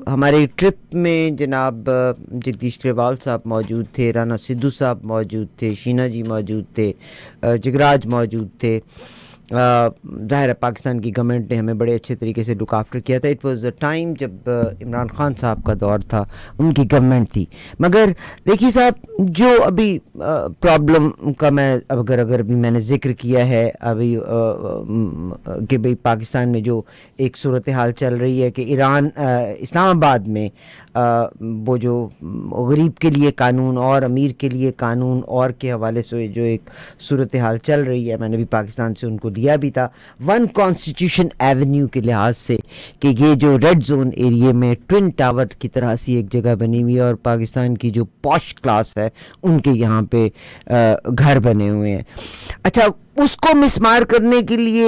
ہمارے ٹرپ میں جناب جگدیش گریوال صاحب موجود تھے, رانا سدھو صاحب موجود تھے, شینا جی موجود تھے, جگراج موجود تھے. ظاہر ہے پاکستان کی گورنمنٹ نے ہمیں بڑے اچھے طریقے سے لک آفٹر کیا تھا. اٹ واز اے ٹائم جب عمران خان صاحب کا دور تھا, ان کی گورنمنٹ تھی. مگر دیکھیے صاحب, جو ابھی پرابلم کا میں اگر ابھی میں نے ذکر کیا ہے ابھی کہ بھئی پاکستان میں جو ایک صورتحال چل رہی ہے کہ ایران اسلام آباد میں وہ جو غریب کے لیے قانون اور امیر کے لیے قانون اور کے حوالے سے جو ایک صورتحال چل رہی ہے, میں نے بھی پاکستان سے ان کو لیا بھی تھا ون کانسٹیٹیوشن ایونیو کے لحاظ سے کہ یہ جو ریڈ زون ایریے میں ٹوئن ٹاور کی طرح سی ایک جگہ بنی ہوئی ہے اور پاکستان کی جو پوش کلاس ہے ان کے یہاں پہ گھر بنے ہوئے ہیں. اچھا, اس کو مسمار کرنے کے لیے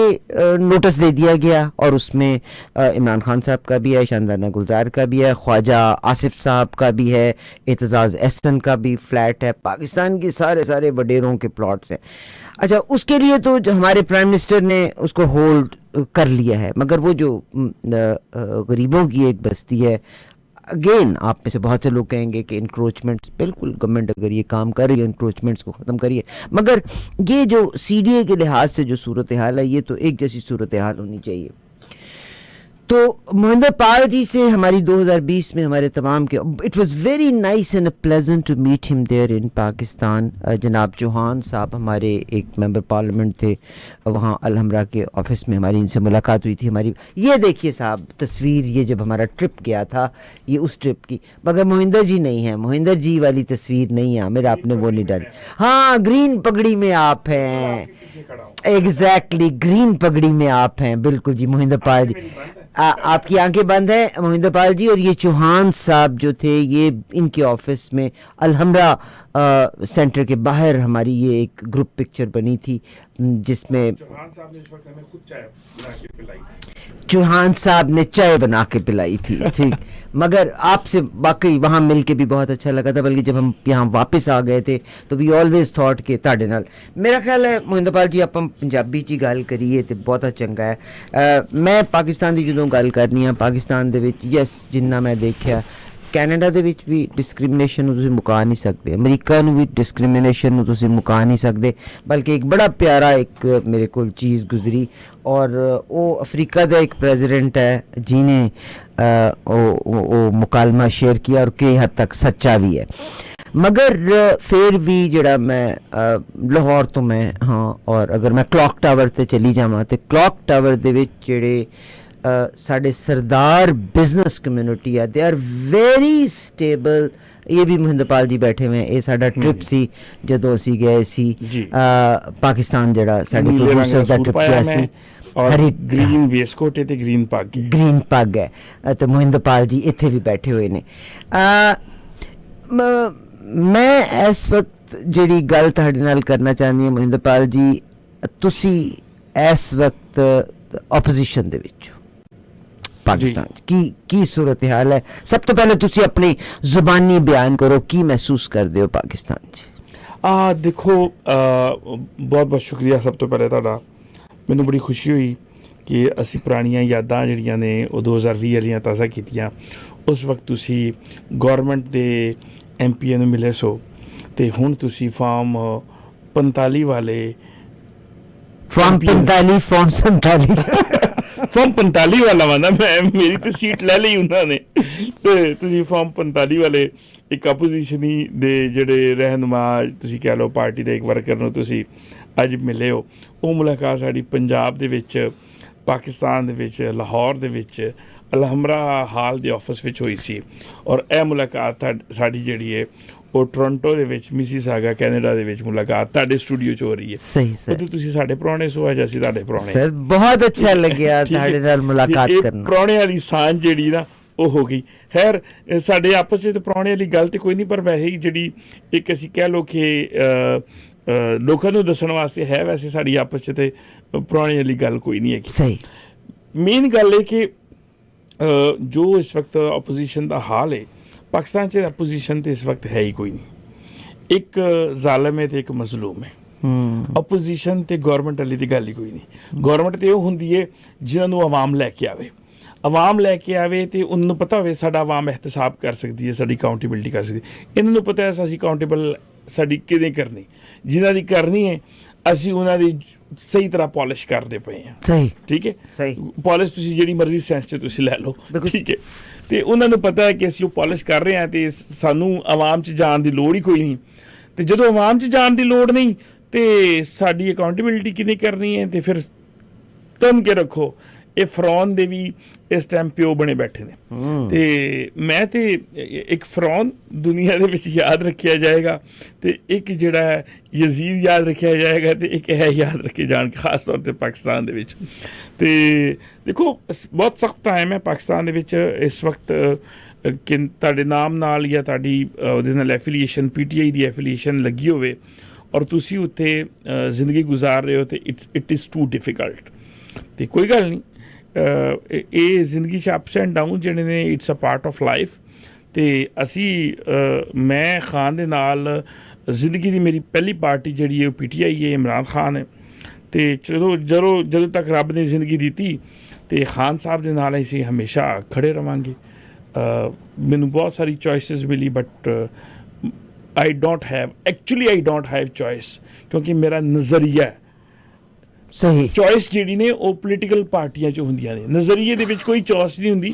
نوٹس دے دیا گیا اور اس میں عمران خان صاحب کا بھی ہے, شاندانہ گلزار کا بھی ہے, خواجہ آصف صاحب کا بھی ہے, اعتزاز احسن کا بھی فلیٹ ہے, پاکستان کے سارے وڈیروں کے پلاٹس ہیں. اچھا, اس کے لیے تو جو ہمارے پرائم منسٹر نے اس کو ہولڈ کر لیا ہے, مگر وہ جو غریبوں کی ایک بستی ہے, اگین آپ میں سے بہت سے لوگ کہیں گے کہ انکروچمنٹس, بالکل گورنمنٹ اگر یہ کام کر رہی ہے انکروچمنٹس کو ختم کریے, مگر یہ جو سی ڈی اے کے لحاظ سے جو صورتحال ہے یہ تو ایک جیسی صورتحال ہونی چاہیے. تو مہندر پال جی سے ہماری 2020 میں ہمارے تمام کے it was very nice and pleasant to meet him there in Pakistan. جناب چوہان صاحب ہمارے ایک ممبر پارلیمنٹ تھے, وہاں الحمرہ کے آفس میں ہماری ان سے ملاقات ہوئی تھی. ہماری یہ دیکھیے صاحب تصویر, یہ جب ہمارا ٹرپ گیا تھا یہ اس ٹرپ کی, مگر مہندر جی نہیں ہیں, مہندر جی والی تصویر نہیں ہے میرا, آپ نے وہ نہیں ڈالی. ہاں, گرین پگڑی میں آپ ہیں, ایگزیکٹلی گرین پگڑی میں آپ ہیں, بالکل جی. مہندر پال جی, آپ کی آنکھیں بند ہیں مہندر پال جی. اور یہ چوہان صاحب جو تھے یہ ان کے آفس میں الحمرہ سینٹر کے باہر ہماری یہ ایک گروپ پکچر بنی تھی جس میں چوہان صاحب نے اس وقت ہمیں خود چائے بنا کے پلائی تھی. چوہان صاحب نے چائے بنا کے پلائی تھی, ٹھیک. مگر آپ سے واقعی وہاں مل کے بھی بہت اچھا لگا تھا, بلکہ جب ہم یہاں واپس آ گئے تھے تو وی آلویز تھاٹ کہ تاڑے نال میرا خیال ہے مہندر پال جی آپ پنجابی چی گل کریے تو بہت چنگا ہے. میں پاکستان کی جدوں گل کرنی ہے, پاکستان دے وچ یس جنہ میں دیکھا کینیڈا دے وچ بھی ڈسکریمنیشن نو تسی مکا نہیں سکتے, امریکہ نو بھی ڈسکریمنیشن نو تسی مکا نہیں سکتے. بلکہ ایک بڑا پیارا ایک میرے کول چیز گزری, اور وہ افریقہ دا ایک پریزیڈنٹ ہے جنہیں وہ مکالمہ شیئر کیا اور کئی حد تک سچا بھی ہے. مگر پھر بھی جڑا میں لاہور تو میں ہاں, اور اگر میں کلاک ٹاور تے چلی جاواں تو کلاک ٹاور دے وچ جڑے ساڈے سردار بزنس کمیونٹی ہے دے آر ویری اسٹیبل. یہ بھی مہندر پال جی بیٹھے ہوئے ہیں, یہ ساڈا ٹرپ سی جدوں اسی گئے سی پاکستان, جڑا ساڈے پروڈیوسر دا ٹرپ گیا سی, گرین ویسکوٹ تے گرین پگ ہے, تو مہندر پال جی اتنے بھی بیٹھے ہوئے نے. میں اس وقت جڑی گل تہاڈے نال کرنا چاہندی ہوں مہندر پال جی, تسی اس وقت اپوزیشن دے وچ پاکستان کی صورتحال ہے؟ سب تو پہلے تسی اپنی زبانی بیان کرو, کی محسوس کرتے ہو پاکستان چ؟ دیکھو بہت بہت شکریہ سب تو پہلے تہاڈا. مینوں بڑی خوشی ہوئی کہ اسی پرانیاں یاداں جڑیاں نے وہ 2020 والیاں تازہ کیتیاں. اس وقت تسی گورنمنٹ دے ایم پی اے نوں ملے سو, تے ہن تسی فارم 45 والے فارم 45 فارم 47 فارم 45 والا وانا میں میری تو سیٹ لے لی انہوں نے, تسی فارم 45 والے ایک اپوزیشنی دے جڑے رہنما تسی کہہ لو پارٹی دے ایک ورکر نو تسی اج ملے ہو. وہ ملاقات ساڈی پنجاب دے وچ پاکستان دے وچ لاہور دے وچ الحمرہ ہال دے آفس وچ ہوئی سی, اور اے ملاقات ساڈی جڑی ہے وہ ٹورنٹو دے وچ میسیساگا کینیڈا دے وچ ملاقات تہاڈے اسٹوڈیو چ ہو رہی ہے. صحیح سر, تسی ساڈے پرانے سو ہے جیسے تہاڈے پرانے سر بہت اچھا لگیا تہاڈے نال ملاقات کرنا. پرانے والی سانجھ جڑی نا وہ ہو گئی. خیر ساڈے آپس چ پرانے والی گل تو کوئی نہیں, پر ویسے ہی جڑی ایک اسی کہہ لو کہ لوکاں نوں دسن واسطے ہے, ویسے ساڈی آپس چ تے پرانے والی گل کوئی نہیں ہے. صحیح مین گل ہے کہ جو اس وقت اپوزیشن دا حال ہے پاکستان چ, اپوزیشن تو اس وقت ہے ہی کوئی نہیں. ایک ظالم ہے تو ایک مظلوم ہے. اپوزیشن تے گورنمنٹ والی دی گل ہی کوئی نہیں. گورنمنٹ تو یہ ہوندی ہے جنہاں نوں عوام لے کے آوے. ਆਵਾਮ ਲੈ ਕੇ ਆਵੇ ਤੇ ਉਹਨਾਂ ਨੂੰ ਪਤਾ ਹੋਵੇ ਸਾਡਾ ਆਵਾਮ ਇਹਤਸਾਬ ਕਰ ਸਕਦੀ ਹੈ, ਸਾਡੀ ਅਕਾਊਂਟੇਬਿਲਿਟੀ ਕਰ ਸਕਦੀ ਹੈ। ਇਹਨਾਂ ਨੂੰ ਪਤਾ ਹੈ ਅਸੀਂ ਅਕਾਊਂਟੇਬਲ ਸਾਡੀ ਕਿਵੇਂ ਕਰਨੀ, ਜਿਨ੍ਹਾਂ ਦੀ ਕਰਨੀ ਹੈ ਅਸੀਂ ਉਹਨਾਂ ਦੀ ਸਹੀ ਤਰ੍ਹਾਂ ਪਾਲਿਸ਼ ਕਰਦੇ ਪਏ ਹਾਂ। ਸਹੀ, ਠੀਕ ਹੈ, ਸਹੀ ਪਾਲਿਸ਼ ਤੁਸੀਂ ਜਿਹੜੀ ਮਰਜ਼ੀ ਸੈਂਸ 'ਚ ਤੁਸੀਂ ਲੈ ਲਓ, ਬਿਲਕੁਲ। ਠੀਕ ਹੈ। ਤੇ ਉਹਨਾਂ ਨੂੰ ਪਤਾ ਹੈ ਕਿ ਅਸੀਂ ਉਹ ਪਾਲਿਸ਼ ਕਰ ਰਹੇ ਹਾਂ ਤੇ ਸਾਨੂੰ ਆਵਾਮ 'ਚ ਜਾਣ ਦੀ ਲੋੜ ਹੀ ਕੋਈ ਨਹੀਂ। ਤੇ ਜਦੋਂ ਆਵਾਮ 'ਚ ਜਾਣ ਦੀ ਲੋੜ ਨਹੀਂ ਤੇ ਸਾਡੀ ਅਕਾਊਂਟੇਬਿਲਿਟੀ ਕਿਵੇਂ ਕਰਨੀ ਹੈ? ਤੇ ਫਿਰ ਤੁਮ ਕੇ ਰੱਖੋ ਇਹ ਫਰੌਨ ਦੇ ਵੀ ਇਸ ਟਾਈਮ ਪਿਓ ਬਣੇ ਬੈਠੇ ਨੇ। ਤੇ ਮੈਂ ਤੇ ਇੱਕ ਫਰੌਨ ਦੁਨੀਆ ਦੇ ਵਿੱਚ ਯਾਦ ਰੱਖਿਆ ਜਾਏਗਾ ਤੇ ਇੱਕ ਜਿਹੜਾ ਹੈ ਯਜ਼ੀਦ ਯਾਦ ਰੱਖਿਆ ਜਾਏਗਾ ਤੇ ਇੱਕ ਇਹ ਯਾਦ ਰੱਖੇ ਜਾਣ ਖਾਸ ਤੌਰ ਤੇ ਪਾਕਿਸਤਾਨ ਦੇ ਵਿੱਚ। ਤੇ ਦੇਖੋ ਬਹੁਤ ਸਖਤ ਟਾਈਮ ਹੈ ਪਾਕਿਸਤਾਨ ਦੇ ਵਿੱਚ ਇਸ ਵਕਤ ਕਿ ਤੁਹਾਡੇ ਨਾਮ ਨਾਲ ਜਾਂ ਤੁਹਾਡੀ ਉਹਦੇ ਨਾਲ ਐਫੀਲੀਏਸ਼ਨ PTI ਦੀ ਐਫੀਲੀਏਸ਼ਨ ਲੱਗੀ ਹੋਵੇ ਔਰ ਤੁਸੀਂ ਉੱਥੇ ਜ਼ਿੰਦਗੀ ਗੁਜ਼ਾਰ ਰਹੇ ਹੋ ਤੇ ਇਟ ਇਜ਼ ਟੂ ਡਿਫਿਕਲਟ। ਤੇ ਕੋਈ ਗੱਲ ਨਹੀਂ, ਇਹ ਜ਼ਿੰਦਗੀ 'ਚ ਅਪਸ ਐਂਡ ਡਾਊਨ ਜਿਹੜੇ ਨੇ it's a part of life. ਤੇ ਅਸੀਂ ਮੈਂ ਖਾਨ ਦੇ ਨਾਲ ਜ਼ਿੰਦਗੀ ਦੀ ਮੇਰੀ ਪਹਿਲੀ ਪਾਰਟੀ ਜਿਹੜੀ ਹੈ ਉਹ PTI ਹੈ, ਇਮਰਾਨ ਖਾਨ ਹੈ। ਤੇ ਜਦੋਂ ਤੱਕ ਰੱਬ ਨੇ ਜ਼ਿੰਦਗੀ ਦਿੱਤੀ ਤੇ ਖਾਨ ਸਾਹਿਬ ਦੇ ਨਾਲ ਅਸੀਂ ਹਮੇਸ਼ਾ ਖੜੇ ਰਵਾਂਗੇ। ਮੈਨੂੰ ਬਹੁਤ ਸਾਰੀ ਚੋਇਸਿਸ ਮਿਲੀ but I don't have choice ਕਿਉਂਕਿ ਮੇਰਾ ਨਜ਼ਰੀਆ ਹੈ। ਸਹੀ, ਚੋਇਸ ਜਿਹੜੀ ਨੇ ਉਹ ਪੋਲੀਟੀਕਲ ਪਾਰਟੀਆਂ 'ਚ ਹੁੰਦੀਆਂ ਨੇ, ਨਜ਼ਰੀਏ ਦੇ ਵਿੱਚ ਕੋਈ ਚੋਇਸ ਨਹੀਂ ਹੁੰਦੀ।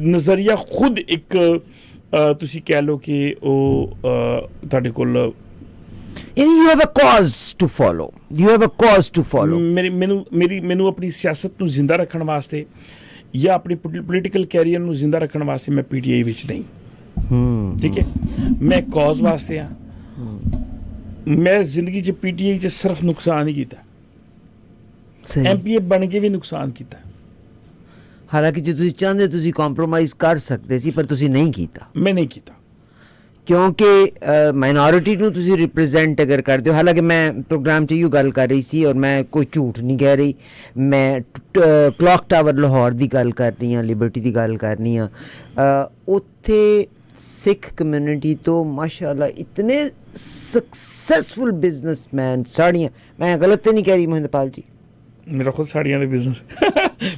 ਨਜ਼ਰੀਆ ਖੁਦ ਇੱਕ ਤੁਸੀਂ ਕਹਿ ਲਓ ਕਿ ਉਹ ਤੁਹਾਡੇ ਕੋਲ you have a cause to follow. ਮੈਨੂੰ ਆਪਣੀ ਸਿਆਸਤ ਨੂੰ ਜ਼ਿੰਦਾ ਰੱਖਣ ਵਾਸਤੇ ਜਾਂ ਆਪਣੀ ਪੋਲੀਟੀਕਲ ਕੈਰੀਅਰ ਨੂੰ ਜ਼ਿੰਦਾ ਰੱਖਣ ਵਾਸਤੇ ਮੈਂ PTI ਵਿੱਚ ਨਹੀਂ। ਠੀਕ ਹੈ, ਮੈਂ ਕਾਜ਼ ਵਾਸਤੇ ਹਾਂ। ਮੈਂ ਜ਼ਿੰਦਗੀ 'ਚ PTI 'ਚ ਸਿਰਫ ਨੁਕਸਾਨ ਹੀ ਕੀਤਾ, MPA ਬਣ ਕੇ ਵੀ ਨੁਕਸਾਨ ਕੀਤਾ। ਹਾਲਾਂਕਿ ਜੇ ਤੁਸੀਂ ਚਾਹੁੰਦੇ ਤੁਸੀਂ ਕੰਪਰੋਮਾਈਜ਼ ਕਰ ਸਕਦੇ ਸੀ ਪਰ ਤੁਸੀਂ ਨਹੀਂ ਕੀਤਾ। ਮੈਂ ਨਹੀਂ ਕੀਤਾ ਕਿਉਂਕਿ ਮਾਈਨੋਰਿਟੀ ਨੂੰ ਤੁਸੀਂ ਰਿਪਰੈਜ਼ੈਂਟ ਅਗਰ ਕਰਦੇ ਹੋ। ਹਾਲਾਂਕਿ ਮੈਂ ਪ੍ਰੋਗਰਾਮ 'ਚ ਇਹੋ ਗੱਲ ਕਰ ਰਹੀ ਸੀ ਔਰ ਮੈਂ ਕੋਈ ਝੂਠ ਨਹੀਂ ਕਹਿ ਰਹੀ। ਮੈਂ ਕਲੌਕ ਟਾਵਰ ਲਾਹੌਰ ਦੀ ਗੱਲ ਕਰ ਰਹੀ ਹਾਂ, ਲਿਬਰਟੀ ਦੀ ਗੱਲ ਕਰ ਰਹੀ ਹਾਂ। ਉੱਥੇ ਸਿੱਖ ਕਮਿਊਨਿਟੀ ਤੋਂ ਮਾਸ਼ਾਅੱਲਾ ਇਤਨੇ ਸਕਸੈਸਫੁਲ ਬਿਜ਼ਨਸਮੈਨ, ਸਾੜੀਆਂ, ਮੈਂ ਗਲਤ ਤਾਂ ਨਹੀਂ ਕਹਿ ਰਹੀ ਮਹਿੰਦਰਪਾਲ ਜੀ? ਮੇਰਾ ਖੁਦ ਸਾੜੀਆਂ ਦਾ ਬਿਜ਼ਨਸ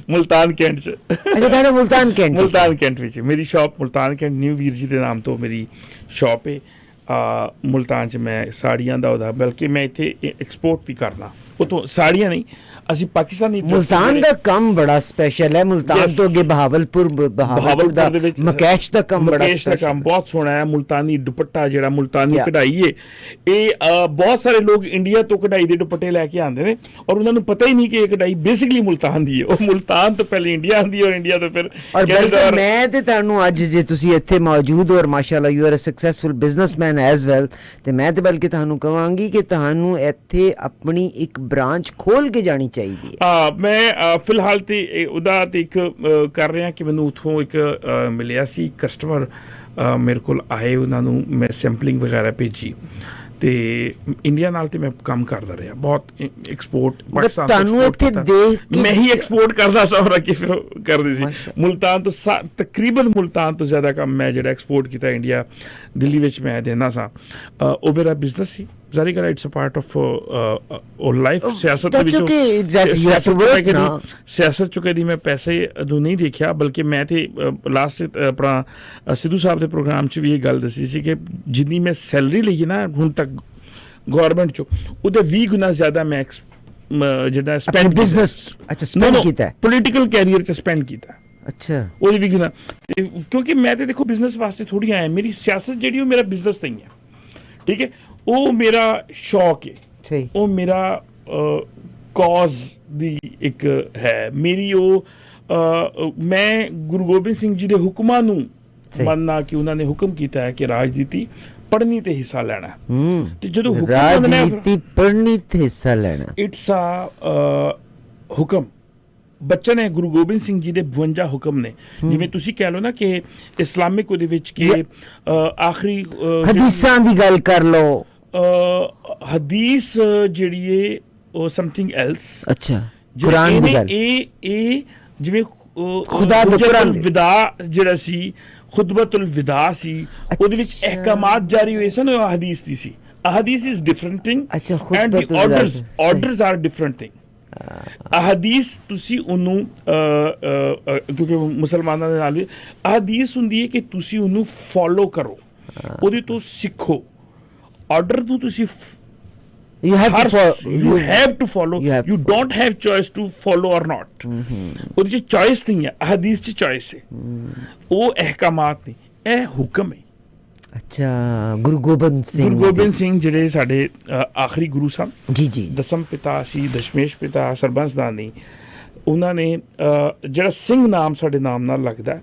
ਮੁਲਤਾਨ ਕੈਂਟ 'ਚ। ਅੱਛਾ, ਤੁਹਾਡਾ ਮੁਲਤਾਨ ਕੈਂਟ ਵਿੱਚ ਮੇਰੀ ਸ਼ਾਪ ਮੁਲਤਾਨ ਕੈਂਟ ਨਿਊ ਵੀਰ ਜੀ ਦੇ ਨਾਮ ਤੋਂ ਮੇਰੀ ਸ਼ਾਪ ਹੈ। ਮੁਲਤਾਨ 'ਚ ਮੈਂ ਸਾੜੀਆਂ ਦਾ ਉਹਦਾ, ਬਲਕਿ ਮੈਂ ਇੱਥੇ ਐਕਸਪੋਰਟ ਵੀ ਕਰਨਾ ਉੱਥੋਂ ਸਾੜੀਆਂ ਨਹੀਂ, ਅਸੀਂ ਪਾਕਿਸਤਾਨੀ। ਮੁਲਤਾਨ ਦਾ ਕੰਮ ਬੜਾ ਸਪੈਸ਼ਲ ਹੈ। ਮੁਲਤਾਨ ਤੋਂ ਅੱਗੇ ਬਹਾਵਲਪੁਰ ਦਾ ਮਕੈਸ਼ ਦਾ ਕੰਮ ਬੜਾ ਸਪੈਸ਼ਲ, ਦਾ ਕੰਮ ਬਹੁਤ ਸੋਹਣਾ ਹੈ। ਮੁਲਤਾਨੀ ਦੁਪੱਟਾ ਜਿਹੜਾ ਮੁਲਤਾਨੀ ਕਢਾਈ ਹੈ, ਇਹ ਬਹੁਤ ਸਾਰੇ ਲੋਕ ਇੰਡੀਆ ਤੋਂ ਕਢਾਈ ਦੇ ਦੁਪੱਟੇ ਲੈ ਕੇ ਆਉਂਦੇ ਨੇ ਔਰ ਉਹਨਾਂ ਨੂੰ ਪਤਾ ਹੀ ਨਹੀਂ ਕਿ ਇਹ ਕਢਾਈ ਬੇਸਿਕਲੀ ਮੁਲਤਾਨ ਦੀ ਹੈ। ਉਹ ਮੁਲਤਾਨ ਤੋਂ ਪਹਿਲੇ ਇੰਡੀਆ ਆਉਂਦੀ ਔਰ ਇੰਡੀਆ ਤੋਂ ਫਿਰ। ਮੈਂ ਤੇ ਤੁਹਾਨੂੰ ਅੱਜ ਜੇ ਤੁਸੀਂ ਇੱਥੇ ਮੌਜੂਦ ਹੋ ਔਰ ਮਾਸ਼ਾਅੱਲਾ you are a successful businessman as well, ਤੇ ਮੈਂ ਤੇ ਬਲਕਿ ਤੁਹਾਨੂੰ ਕਹਾਂਗੀ ਕਿ ਤੁਹਾਨੂੰ ਇੱਥੇ ਆਪਣੀ ਇੱਕ ਬ੍ਰਾਂਚ ਖੋਲ ਕੇ ਜਾਣੀ ਚਾਹੀਦੀ ਹੈ। ਮੈਂ ਫਿਲਹਾਲ ਤੇ ਉਹਦਾ ਤੇ ਇੱਕ ਕਰ ਰਿਹਾ ਕਿ ਮੈਨੂੰ ਉੱਥੋਂ ਇੱਕ ਮਿਲਿਆ ਸੀ ਕਸਟਮਰ, ਮੇਰੇ ਕੋਲ ਆਏ, ਉਹਨਾਂ ਨੂੰ ਮੈਂ ਸੈਂਪਲਿੰਗ ਵਗੈਰਾ ਭੇਜੀ ਤੇ ਇੰਡੀਆ ਨਾਲ ਤੇ ਮੈਂ ਕੰਮ ਕਰਦਾ ਰਿਹਾ ਬਹੁਤ। ਐਕਸਪੋਰਟ ਪਾਕਿਸਤਾਨ ਤੁਹਾਨੂੰ ਇੱਥੇ ਦੇਖ ਕੇ ਮੈਂ ਹੀ ਐਕਸਪੋਰਟ ਕਰਦਾ ਸਾਂ ਕਿ ਫਿਰ ਕਰਦੇ ਸੀ। ਮੁਲਤਾਨ ਤੋਂ ਤਕਰੀਬਨ ਮੁਲਤਾਨ ਤੋਂ ਜ਼ਿਆਦਾ ਕੰਮ ਮੈਂ ਜਿਹੜਾ ਐਕਸਪੋਰਟ ਕੀਤਾ ਇੰਡੀਆ, ਦਿੱਲੀ ਵਿੱਚ ਮੈਂ ਦੇਣਾ ਸਾਂ। ਉਹ ਮੇਰਾ ਬਿਜ਼ਨਸ ਸੀ। ਜ਼ਾਰੀ ਗੱਲ it's a part of life. ਸਿਆਸਤ ਦੇ ਵਿੱਚ ਸਿਆਸਤ 'ਚ ਕਦੀ ਮੈਂ ਪੈਸੇ ਨੂੰ ਨਹੀਂ ਦੇਖਿਆ, ਬਲਕਿ ਮੈਂ ਤੇ ਲਾਸਟ ਆਪਣਾ ਸਿੱਧੂ ਸਾਹਿਬ ਦੇ ਪ੍ਰੋਗਰਾਮ 'ਚ ਵੀ ਇਹ ਗੱਲ ਦੱਸੀ ਸੀ ਕਿ ਜਿੰਨੀ ਮੈਂ ਸੈਲਰੀ ਲਈ ਹੈ ਨਾ ਹੁਣ ਤੱਕ ਗੌਰਮੈਂਟ 'ਚੋਂ, ਉਹਦੇ 20 ਗੁਣਾ ਜ਼ਿਆਦਾ ਮੈਂ ਜਿਹੜਾ ਸਪੈਂਡ ਕੀਤਾ ਪੋਲੀਟੀਕਲ ਕੈਰੀਅਰ 'ਚ ਸਪੈਂਡ ਕੀਤਾ। ਅੱਛਾ, ਉਹਦੀ ਵੀ ਗੁਣਾ। ਤੇ ਕਿਉਂਕਿ ਮੈਂ ਤੇ ਦੇਖੋ ਬਿਜ਼ਨਸ ਵਾਸਤੇ ਥੋੜ੍ਹੀ ਆਇਆ, ਮੇਰੀ ਸਿਆਸਤ ਜਿਹੜੀ ਉਹ ਮੇਰਾ ਬਿਜ਼ਨਸ ਨਹੀਂ ਹੈ। ਠੀਕ ਹੈ, ਉਹ ਮੇਰਾ ਸ਼ੌਕ ਹੈ, ਉਹ ਮੇਰਾ ਕਾਜ਼ ਦੀ ਇੱਕ ਹੈ ਮੇਰੀ। ਉਹ ਮੈਂ ਗੁਰੂ ਗੋਬਿੰਦ ਸਿੰਘ ਜੀ ਦੇ ਹੁਕਮਾਂ ਨੂੰ ਮੰਨਣਾ ਕਿ ਉਹਨਾਂ ਨੇ ਹੁਕਮ ਕੀਤਾ ਹੈ ਕਿ ਰਾਜਨੀਤੀ ਪੜ੍ਹਨੀ ਤੇ ਹਿੱਸਾ ਲੈਣਾ। ਤੇ ਜਦੋਂ ਰਾਜਨੀਤੀ ਪੜ੍ਹਨੀ ਤੇ ਹਿੱਸਾ ਲੈਣਾ, ਇਟਸ ਅ ਹੁਕਮ। ਬਚਨ ਹੈ ਗੁਰੂ ਗੋਬਿੰਦ ਸਿੰਘ ਜੀ ਦੇ 52 ਹੁਕਮ ਨੇ। ਜਿਵੇਂ ਤੁਸੀਂ ਕਹਿ ਲਓ ਨਾ ਕਿ ਇਸਲਾਮਿਕ ਉਹਦੇ ਵਿੱਚ ਕਿ ਆਖਰੀ ਹਦੀਸਾਂ ਦੀ ਗੱਲ ਕਰ ਲਓ, ਹਦੀਸ ਜਿਹੜੀ ਹੈ ਉਹ ਸਮਥਿੰਗ ਐਲਸ। ਅੱਛਾ, ਕੁਰਾਨ ਦੀ ਗੱਲ। ਇਹ ਜਿਵੇਂ ਖੁਦਾ ਦਾ ਵਿਦਾ ਜਿਹੜਾ ਸੀ, ਖੁਤਬਤੁਲ ਵਿਦਾ ਸੀ, ਉਹਦੇ ਵਿੱਚ ਅਹਿਕਾਮਾਤ ਜਾਰੀ ਹੋਏ ਸਨ, ਉਹ ਹਦੀਸ ਦੀ ਸੀ। ਹਦੀਸ is different thing and the orders R different thing. ਅਹਦੀਸ ਤੁਸੀਂ ਉਹਨੂੰ ਕਿਉਂਕਿ ਮੁਸਲਮਾਨਾਂ ਦੇ ਨਾਲ ਵੀ ਅਹਦੀਸ ਹੁੰਦੀ ਹੈ ਕਿ ਤੁਸੀਂ ਉਹਨੂੰ ਫੋਲੋ ਕਰੋ, ਉਹਦੇ ਤੋਂ ਸਿੱਖੋ। ਆਰਡਰ ਨੂੰ ਤੁਸੀਂ You have to follow. you have to follow. You have You to don't have choice to follow or not. ਉਹਦੇ 'ਚ ਚੋਇਸ ਨਹੀਂ ਹੈ, ਹਦੀਸ 'ਚ ਚੋਇਸ ਹੈ। ਉਹ ਅਹਿਕਾਮਾਤ ਨਹੀਂ, ਇਹ ਹੁਕਮ ਹੈ। ਅੱਛਾ, ਗੁਰੂ ਗੋਬਿੰਦ ਸਿੰਘ ਗੁਰੂ ਗੋਬਿੰਦ ਸਿੰਘ ਜਿਹੜੇ ਸਾਡੇ ਆਖਰੀ ਗੁਰੂ ਸਨ, ਜੀ ਦਸਮ ਪਿਤਾ ਸੀ, ਦਸ਼ਮੇਸ਼ ਪਿਤਾ, ਸਰਬੰਸਦਾਨੀ, ਉਹਨਾਂ ਨੇ ਜਿਹੜਾ ਸਿੰਘ ਨਾਮ ਸਾਡੇ ਨਾਮ ਨਾਲ ਲੱਗਦਾ,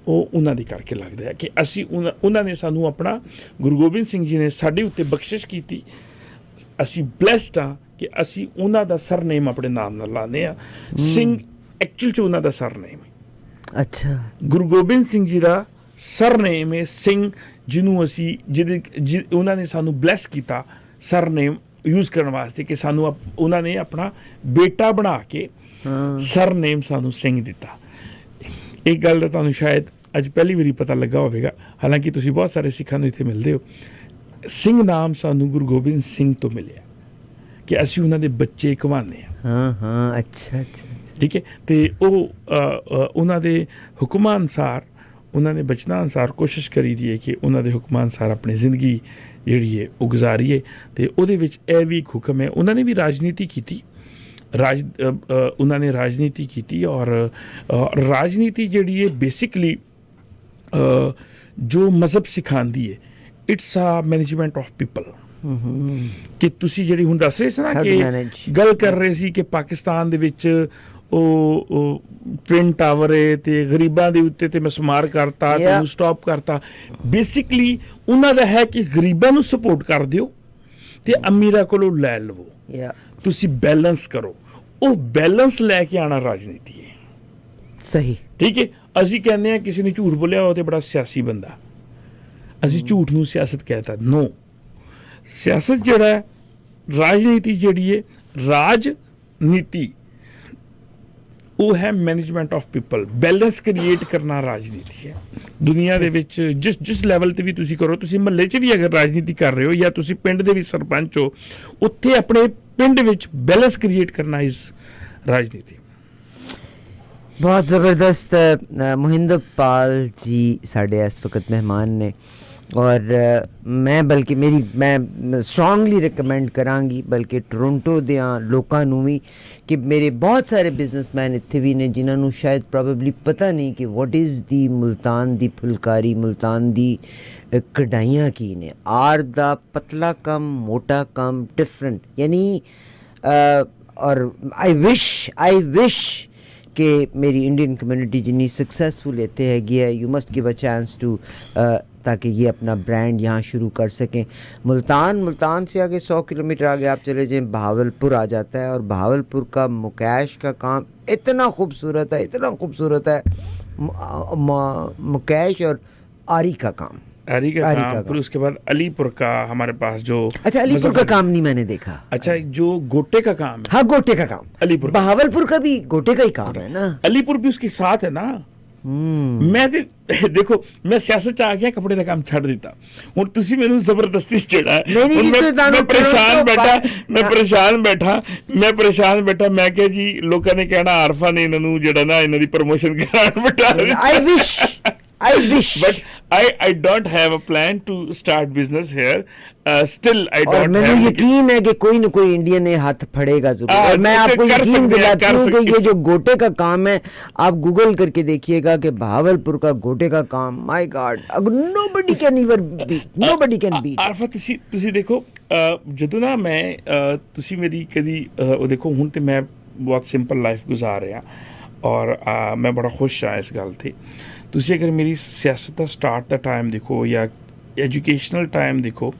ਉਹ ਉਹਨਾਂ ਦੀ ਕਰਕੇ ਲੱਗਦਾ ਹੈ ਕਿ ਅਸੀਂ ਉਹਨਾਂ ਨੇ ਸਾਨੂੰ ਆਪਣਾ, ਗੁਰੂ ਗੋਬਿੰਦ ਸਿੰਘ ਜੀ ਨੇ ਸਾਡੇ ਉੱਤੇ ਬਖਸ਼ਿਸ਼ ਕੀਤੀ। ਅਸੀਂ ਬਲੈਸਡ ਹਾਂ ਕਿ ਅਸੀਂ ਉਹਨਾਂ ਦਾ ਸਰਨੇਮ ਆਪਣੇ ਨਾਮ ਨਾਲ ਲਾਉਂਦੇ ਹਾਂ। ਸਿੰਘ ਐਕਚੁਅਲ 'ਚ ਉਹਨਾਂ ਦਾ ਸਰਨੇਮ ਹੈ। ਅੱਛਾ, ਗੁਰੂ ਗੋਬਿੰਦ ਸਿੰਘ ਜੀ ਦਾ ਸਰਨੇਮ ਹੈ ਸਿੰਘ, ਜਿਹਨੂੰ ਅਸੀਂ ਉਹਨਾਂ ਨੇ ਸਾਨੂੰ ਬਲੈਸ ਕੀਤਾ ਸਰਨੇਮ ਯੂਜ਼ ਕਰਨ ਵਾਸਤੇ, ਕਿ ਸਾਨੂੰ ਉਹਨਾਂ ਨੇ ਆਪਣਾ ਬੇਟਾ ਬਣਾ ਕੇ ਸਰਨੇਮ ਸਾਨੂੰ ਸਿੰਘ ਦਿੱਤਾ। ਇਹ ਗੱਲ ਦਾ ਤੁਹਾਨੂੰ ਸ਼ਾਇਦ ਅੱਜ ਪਹਿਲੀ ਵਾਰੀ ਪਤਾ ਲੱਗਾ ਹੋਵੇਗਾ, ਹਾਲਾਂਕਿ ਤੁਸੀਂ ਬਹੁਤ ਸਾਰੇ ਸਿੱਖਾਂ ਨੂੰ ਇੱਥੇ ਮਿਲਦੇ ਹੋ। ਸਿੰਘ ਨਾਮ ਸਾਨੂੰ ਗੁਰੂ ਗੋਬਿੰਦ ਸਿੰਘ ਤੋਂ ਮਿਲਿਆ ਕਿ ਅਸੀਂ ਉਹਨਾਂ ਦੇ ਬੱਚੇ ਕਹਾਉਂਦੇ ਹਾਂ। ਅੱਛਾ, ਠੀਕ ਹੈ। ਅਤੇ ਉਹ ਉਹਨਾਂ ਦੇ ਹੁਕਮਾਂ ਅਨੁਸਾਰ, ਉਹਨਾਂ ਦੇ ਬਚਨਾਂ ਅਨੁਸਾਰ ਕੋਸ਼ਿਸ਼ ਕਰੀ ਦੀ ਹੈ ਕਿ ਉਹਨਾਂ ਦੇ ਹੁਕਮਾਂ ਅਨੁਸਾਰ ਆਪਣੀ ਜ਼ਿੰਦਗੀ ਜਿਹੜੀ ਹੈ ਉਹ ਗੁਜ਼ਾਰੀਏ। ਅਤੇ ਉਹਦੇ ਵਿੱਚ ਇਹ ਵੀ ਇੱਕ ਹੁਕਮ ਹੈ। ਉਹਨਾਂ ਨੇ ਵੀ ਰਾਜਨੀਤੀ ਕੀਤੀ, ਉਹਨਾਂ ਨੇ ਰਾਜਨੀਤੀ ਕੀਤੀ, ਔਰ ਰਾਜਨੀਤੀ ਜਿਹੜੀ ਹੈ ਬੇਸਿਕਲੀ ਜੋ ਮਜ਼ਹਬ ਸਿਖਾਉਂਦੀ ਹੈ, ਇਟਸ ਆ ਮੈਨੇਜਮੈਂਟ ਆਫ ਪੀਪਲ। ਕਿ ਤੁਸੀਂ ਜਿਹੜੀ ਹੁਣ ਦੱਸ ਰਹੇ ਸੀ ਨਾ ਕਿ ਗੱਲ ਕਰ ਰਹੇ ਸੀ ਕਿ ਪਾਕਿਸਤਾਨ ਦੇ ਵਿੱਚ ਉਹ ਟਵਿਨ ਟਾਵਰ ਹੈ ਤੇ ਗਰੀਬਾਂ ਦੇ ਉੱਤੇ ਤੇ ਮਿਸਮਾਰ ਕਰਤਾ ਤੇ ਉਹਨੂੰ ਸਟਾਪ ਕਰਤਾ। ਬੇਸਿਕਲੀ ਉਹਨਾਂ ਦਾ ਹੈ ਕਿ ਗਰੀਬਾਂ ਨੂੰ ਸਪੋਰਟ ਕਰ ਦਿਓ ਤੇ ਅਮੀਰਾਂ ਕੋਲੋਂ ਲੈ ਲਵੋ, ਤੁਸੀਂ ਬੈਲੈਂਸ ਕਰੋ। ਉਹ ਬੈਲੈਂਸ ਲੈ ਕੇ ਆਉਣਾ ਰਾਜਨੀਤੀ ਹੈ। ਸਹੀ, ਠੀਕ ਹੈ। ਅਸੀਂ ਕਹਿੰਦੇ ਹਾਂ ਕਿਸੇ ਨੇ ਝੂਠ ਬੋਲਿਆ ਉਹ ਤੇ ਬੜਾ ਸਿਆਸੀ ਬੰਦਾ, ਅਸੀਂ ਝੂਠ ਨੂੰ ਸਿਆਸਤ ਕਹਿਤਾ। ਨੋ, ਸਿਆਸਤ ਜਿਹੜਾ ਹੈ, ਰਾਜਨੀਤੀ ਜਿਹੜੀ ਹੈ, ਰਾਜਨੀਤੀ ਉਹ ਹੈ management of people, balance create ਕਰਨਾ ਰਾਜਨੀਤੀ ਹੈ। ਦੁਨੀਆ ਦੇ ਵਿੱਚ ਜਿਸ ਲੈਵਲ 'ਤੇ ਵੀ ਤੁਸੀਂ ਕਰੋ, ਤੁਸੀਂ ਮਹੱਲੇ 'ਚ ਵੀ ਅਗਰ ਰਾਜਨੀਤੀ ਕਰ ਰਹੇ ਹੋ ਜਾਂ ਤੁਸੀਂ ਪਿੰਡ ਦੇ ਵਿੱਚ ਸਰਪੰਚ ਹੋ, ਉੱਥੇ ਆਪਣੇ ਪਿੰਡ ਵਿੱਚ ਬੈਲੈਂਸ ਕ੍ਰੀਏਟ ਕਰਨਾ ਇਸ ਰਾਜਨੀਤੀ। ਬਹੁਤ ਜ਼ਬਰਦਸਤ। ਮੋਹਿੰਦਰ ਪਾਲ ਜੀ ਸਾਡੇ ਇਸ ਵਕਤ ਮਹਿਮਾਨ ਨੇ, ਔਰ ਮੈਂ ਸਟਰੋਂਗਲੀ ਰਿਕਮੈਂਡ ਕਰਾਂਗੀ ਬਲਕਿ ਟੋਰੰਟੋ ਦਿਆਂ ਲੋਕਾਂ ਨੂੰ ਵੀ ਕਿ ਮੇਰੇ ਬਹੁਤ ਸਾਰੇ ਬਿਜ਼ਨਸਮੈਨ ਇੱਥੇ ਵੀ ਨੇ ਜਿਨ੍ਹਾਂ ਨੂੰ ਸ਼ਾਇਦ ਪ੍ਰੋਬੇਬਲੀ ਪਤਾ ਨਹੀਂ ਕਿ ਵਾਟ ਇਜ਼ ਦੀ ਮੁਲਤਾਨ ਦੀ ਫੁਲਕਾਰੀ, ਮੁਲਤਾਨ ਦੀ ਕਢਾਈਆਂ ਕੀ ਨੇ। ਆਰ ਦਾ ਪਤਲਾ ਕੰਮ, ਮੋਟਾ ਕੰਮ, ਡਿਫਰੈਂਟ, ਯਾਨੀ ਔਰ ਆਈ ਵਿਸ਼ کہ میری انڈین کمیونٹی جتنی سکسیزفل لیتے ہے you must give a chance to تاکہ یہ اپنا برانڈ یہاں شروع کر سکیں۔ ملتان سے آگے 100 کلومیٹر آگے آپ چلے جائیں بہاولپور آ جاتا ہے، اور بہاولپور کا مکیش کا کام اتنا خوبصورت ہے، مکیش اور آری کا کام، آری کا کام۔ پھر اس کے بعد علی پور کا ہمارے پاس جو، اچھا علی پور کا کام نہیں میں نے دیکھا۔ اچھا جو گوٹے کا کام ہے، ہاں گوٹے کا کام، علی پور، بہاولپور کا بھی گوٹے کا ہی کام ہے نا۔ علی پور بھی اس کے ساتھ ہے نا۔ میں دیکھو میں سیاست آ گیا، کپڑے کا کام چھੱਡ ਦਿੱਤਾ، ਹੁਣ ਤੁਸੀਂ ਮੈਨੂੰ ਜ਼ਬਰਦਸਤੀ ਛੇੜਾ। ਮੈਂ ਪਰੇਸ਼ਾਨ ਬੈਠਾ ਮੈਂ ਕਿਹਾ ਜੀ ਲੋਕਾਂ ਨੇ ਕਹਿਣਾ ਆਰਫਾ ਨੇ ਇਹਨਾਂ ਨੂੰ ਜਿਹੜਾ ਨਾ ਇਹਨਾਂ ਦੀ ਪ੍ਰਮੋਸ਼ਨ ਕਰਾਉਣ ਬਿਠਾ ਦਿੱਤਾ। I wish, but I don't have a plan to start business here. Still I don't have. مجھے یقین ہے کہ کوئی نہ کوئی انڈین نے ہاتھ پھڑے گا ضرور، اور میں آپ کو یقین دلاتی ہوں کہ یہ جو گوٹے کا کام ہے آپ گوگل کر کے دیکھیے گا کہ بہاولپور کا گوٹے کا کام، مائی گاڈ، nobody can beat۔ ਆਰਫਾ ਤੁਸੀਂ ਦੇਖੋ ਜਦੋਂ ਨਾ ਮੈਂ ਤੁਸੀਂ ਮੇਰੀ ਕਦੀ ਉਹ ਦੇਖੋ ਹੁਣ ਤੇ ਮੈਂ ਬਹੁਤ ਸਿੰਪਲ ਲਾਈਫ ਗੁਜ਼ਾਰ ਰਿਹਾ ਔਰ ਮੈਂ ਬੜਾ ਖੁਸ਼ ਹਾਂ ਇਸ ਗੱਲ 'ਤੇ। ਤੁਸੀਂ ਅਗਰ ਮੇਰੀ ਸਿਆਸਤ ਦਾ ਸਟਾਰਟ ਦਾ ਟਾਈਮ ਦੇਖੋ ਜਾਂ ਐਜੂਕੇਸ਼ਨਲ ਟਾਈਮ ਦੇਖੋ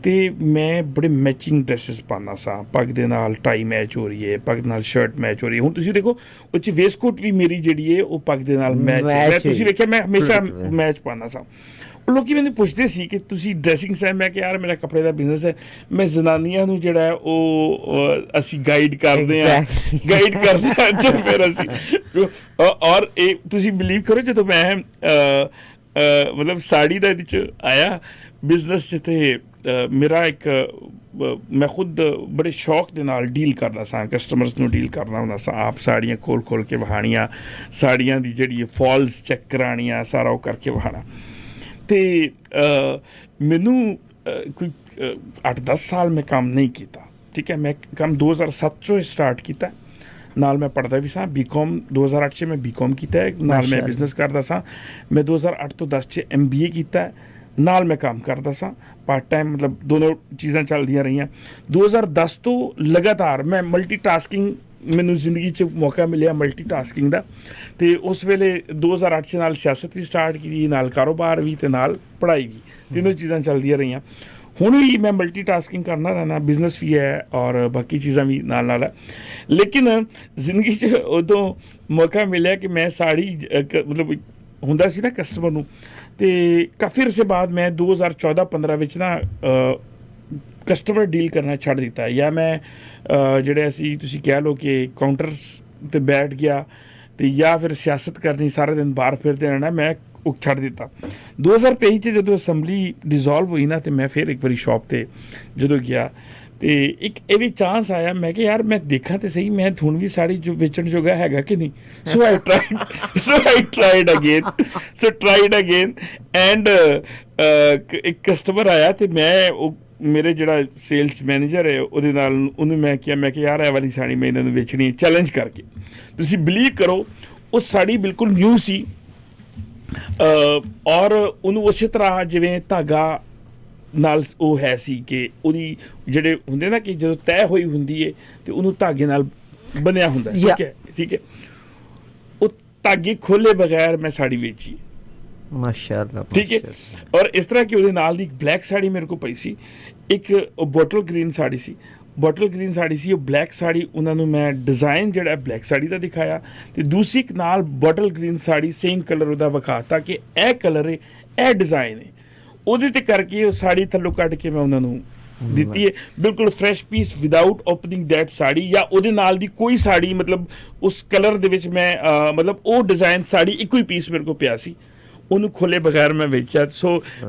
ਤੇ ਮੈਂ ਬੜੇ ਮੈਚਿੰਗ ਡਰੈਸਿਸ ਪਾਉਂਦਾ ਸਾਂ, ਪੱਗ ਦੇ ਨਾਲ ਟਾਈ ਮੈਚ ਹੋ ਰਹੀ ਹੈ, ਪੱਗ ਦੇ ਨਾਲ ਸ਼ਰਟ ਮੈਚ ਹੋ ਰਹੀ ਹੈ। ਹੁਣ ਤੁਸੀਂ ਦੇਖੋ ਉਹ 'ਚ ਵੇਸਟਕੋਟ ਵੀ ਮੇਰੀ ਜਿਹੜੀ ਹੈ ਉਹ ਪੱਗ ਦੇ ਨਾਲ ਮੈਚ, ਤੁਸੀਂ ਵੇਖਿਆ ਮੈਂ ਹਮੇਸ਼ਾ ਮੈਚ ਪਾਉਂਦਾ ਸਾਂ। ਲੋਕੀ ਮੈਨੂੰ ਪੁੱਛਦੇ ਸੀ ਕਿ ਤੁਸੀਂ ਡਰੈਸਿੰਗ ਸੈਂਸ, ਮੈਂ ਕਿਹਾ ਯਾਰ ਮੇਰਾ ਕੱਪੜੇ ਦਾ ਬਿਜ਼ਨਸ ਹੈ, ਮੈਂ ਜ਼ਨਾਨੀਆਂ ਨੂੰ ਜਿਹੜਾ ਹੈ ਉਹ ਅਸੀਂ ਗਾਈਡ ਕਰਦੇ ਹਾਂ ਤੇ ਫਿਰ ਅਸੀਂ ਔਰ ਇਹ ਤੁਸੀਂ ਬਿਲੀਵ ਕਰੋ ਜਦੋਂ ਮੈਂ ਮਤਲਬ ਸਾੜੀ ਦਾ ਇਹਦੇ 'ਚ ਆਇਆ ਬਿਜ਼ਨਸ 'ਚ। ਤੇ ਮੇਰਾ ਇੱਕ ਮੈਂ ਖੁਦ ਬੜੇ ਸ਼ੌਕ ਦੇ ਨਾਲ ਡੀਲ ਕਰਦਾ ਸਾਂ, ਕਸਟਮਰਸ ਨੂੰ ਡੀਲ ਕਰਨਾ ਹੁੰਦਾ ਸਾਂ, ਆਪ ਸਾੜੀਆਂ ਖੋਲ ਕੇ ਵਹਾਣੀਆਂ, ਸਾੜੀਆਂ ਦੀ ਜਿਹੜੀ ਫਾਲਸ ਚੈੱਕ ਕਰਾਉਣੀਆਂ, ਸਾਰਾ ਉਹ ਕਰਕੇ ਵਹਾਣਾ। ਅਤੇ ਮੈਨੂੰ ਕੋਈ 8-10 ਸਾਲ ਮੈਂ ਕੰਮ ਨਹੀਂ ਕੀਤਾ, ਠੀਕ ਹੈ। ਮੈਂ ਕੰਮ 2007 'ਚੋਂ ਸਟਾਰਟ ਕੀਤਾ। ਨਾਲ ਮੈਂ ਪੜ੍ਹਦਾ ਵੀ ਸਾਂ, BCom 2008 'ਚ ਮੈਂ BCom ਕੀਤਾ ਹੈ, ਨਾਲ ਮੈਂ ਬਿਜ਼ਨਸ ਕਰਦਾ ਸਾਂ। ਮੈਂ 2008 ਤੋਂ 10 'ਚ MBA ਕੀਤਾ, ਨਾਲ ਮੈਂ ਕੰਮ ਕਰਦਾ ਸਾਂ ਪਾਰਟ ਟਾਈਮ, ਮਤਲਬ ਦੋਨੋਂ ਚੀਜ਼ਾਂ ਚੱਲਦੀਆਂ ਰਹੀਆਂ। 2010 ਤੋਂ ਲਗਾਤਾਰ ਮੈਂ ਮਲਟੀਟਾਸਕਿੰਗ, ਮੈਨੂੰ ਜ਼ਿੰਦਗੀ 'ਚ ਮੌਕਾ ਮਿਲਿਆ ਮਲਟੀਟਾਸਕਿੰਗ ਦਾ। ਅਤੇ ਉਸ ਵੇਲੇ 2008 'ਚ ਨਾਲ ਸਿਆਸਤ ਵੀ ਸਟਾਰਟ ਕੀਤੀ, ਨਾਲ ਕਾਰੋਬਾਰ ਵੀ ਅਤੇ ਨਾਲ ਪੜ੍ਹਾਈ ਵੀ, ਤਿੰਨੋਂ ਚੀਜ਼ਾਂ ਚੱਲਦੀਆਂ ਰਹੀਆਂ। ਹੁਣ ਵੀ ਮੈਂ ਮਲਟੀਟਾਸਕਿੰਗ ਕਰਨਾ ਰਹਿਣਾ, ਬਿਜ਼ਨਸ ਵੀ ਹੈ ਔਰ ਬਾਕੀ ਚੀਜ਼ਾਂ ਵੀ ਨਾਲ ਨਾਲ ਹੈ। ਲੇਕਿਨ ਜ਼ਿੰਦਗੀ 'ਚ ਉਦੋਂ ਮੌਕਾ ਮਿਲਿਆ ਕਿ ਮੈਂ ਸਾੜੀ ਮਤਲਬ ਹੁੰਦਾ ਸੀ ਨਾ ਕਸਟਮਰ ਨੂੰ, ਅਤੇ ਕਾਫੀ ਅਰਸੇ ਬਾਅਦ ਮੈਂ 2014-15 ਵਿੱਚ ਨਾ ਕਸਟਮਰ ਡੀਲ ਕਰਨਾ ਛੱਡ ਦਿੱਤਾ, ਜਾਂ ਮੈਂ ਜਿਹੜੇ ਅਸੀਂ ਤੁਸੀਂ ਕਹਿ ਲਓ ਕਿ ਕਾਊਂਟਰਸ 'ਤੇ ਬੈਠ ਗਿਆ, ਅਤੇ ਜਾਂ ਫਿਰ ਸਿਆਸਤ ਕਰਨੀ, ਸਾਰਾ ਦਿਨ ਬਾਹਰ ਫਿਰਦੇ ਰਹਿਣਾ, ਮੈਂ ਉਹ ਛੱਡ ਦਿੱਤਾ। 2023 'ਚ ਜਦੋਂ ਅਸੈਂਬਲੀ ਡਿਜ਼ੋਲਵ ਹੋਈ ਨਾ, ਅਤੇ ਮੈਂ ਫਿਰ ਇੱਕ ਵਾਰੀ ਸ਼ੌਪ 'ਤੇ ਜਦੋਂ ਗਿਆ, ਅਤੇ ਇੱਕ ਇਹ ਵੀ ਚਾਂਸ ਆਇਆ, ਮੈਂ ਕਿਹਾ ਯਾਰ ਮੈਂ ਦੇਖਾਂ ਤਾਂ ਸਹੀ, ਮੈਂ ਹੁਣ ਵੀ ਸਾੜੀ ਜੋ ਵੇਚਣ ਜੋਗਾ ਹੈਗਾ ਕਿ ਨਹੀਂ। ਸੋ ਆਈ ਟਰਾਈਡ ਅਗੇਨ ਐਂਡ ਇੱਕ ਕਸਟਮਰ ਆਇਆ, ਅਤੇ ਮੈਂ ਉਹ ਮੇਰੇ ਜਿਹੜਾ ਸੇਲਸ ਮੈਨੇਜਰ ਹੈ ਉਹਦੇ ਨਾਲ ਉਹਨੂੰ ਮੈਂ ਕਿਹਾ ਯਾਰ ਇਹ ਵਾਲੀ ਸਾੜੀ ਮੈਂ ਇਹਨਾਂ ਨੂੰ ਵੇਚਣੀ ਹੈ ਚੈਲੰਜ ਕਰਕੇ। ਤੁਸੀਂ ਬਿਲੀਵ ਕਰੋ ਉਹ ਸਾੜੀ ਬਿਲਕੁਲ ਨਿਊ ਸੀ, ਔਰ ਉਹਨੂੰ ਉਸੇ ਤਰ੍ਹਾਂ ਜਿਵੇਂ ਧਾਗਾ ਨਾਲ ਉਹ ਹੈ ਸੀ ਕਿ ਉਹਦੀ ਜਿਹੜੇ ਹੁੰਦੇ ਨਾ ਕਿ ਜਦੋਂ ਤੈਅ ਹੋਈ ਹੁੰਦੀ ਹੈ ਅਤੇ ਉਹਨੂੰ ਧਾਗੇ ਨਾਲ ਬੰਨਿਆ ਹੁੰਦਾ, ਠੀਕ ਹੈ। ਉਹ ਧਾਗੇ ਖੋਲ੍ਹੇ ਬਗੈਰ ਮੈਂ ਸਾੜੀ ਵੇਚੀ, ਮਾਸ਼ਾਅੱਲਾ, ਠੀਕ ਹੈ। ਔਰ ਇਸ ਤਰ੍ਹਾਂ ਕਿ ਉਹਦੇ ਨਾਲ ਦੀ ਇੱਕ ਬਲੈਕ ਸਾੜੀ ਮੇਰੇ ਕੋਲ ਪਈ ਸੀ, ਇੱਕ ਬੋਟਲ ਗ੍ਰੀਨ ਸਾੜੀ ਸੀ, ਉਹ ਬਲੈਕ ਸਾੜੀ ਉਹਨਾਂ ਨੂੰ ਮੈਂ ਡਿਜ਼ਾਈਨ ਜਿਹੜਾ ਬਲੈਕ ਸਾੜੀ ਦਾ ਦਿਖਾਇਆ, ਅਤੇ ਦੂਸਰੀ ਇੱਕ ਨਾਲ bottle green sari same colour ਉਹਦਾ ਵਿਖਾਤਾ ਕਿ ਇਹ ਕਲਰ ਹੈ, ਇਹ ਡਿਜ਼ਾਈਨ ਹੈ। ਉਹਦੇ 'ਤੇ ਕਰਕੇ ਉਹ ਸਾੜੀ ਥੱਲੋਂ ਕੱਢ ਕੇ ਮੈਂ ਉਹਨਾਂ ਨੂੰ ਦਿੱਤੀ ਹੈ, ਬਿਲਕੁਲ fresh piece, without opening that sari, ਜਾਂ ਉਹਦੇ ਨਾਲ ਦੀ ਕੋਈ ਸਾੜੀ, ਮਤਲਬ ਉਸ ਕਲਰ ਦੇ ਵਿੱਚ ਮੈਂ ਮਤਲਬ ਉਹ ਡਿਜ਼ਾਈਨ ਸਾੜੀ ਇੱਕੋ ਹੀ ਪੀਸ ਮੇਰੇ ਕੋਲ ਪਿਆ ਸੀ, ਉਹਨੂੰ ਖੋਲੇ ਬਗੈਰ ਮੈਂ ਵੇਚਿਆ। ਸੋ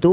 2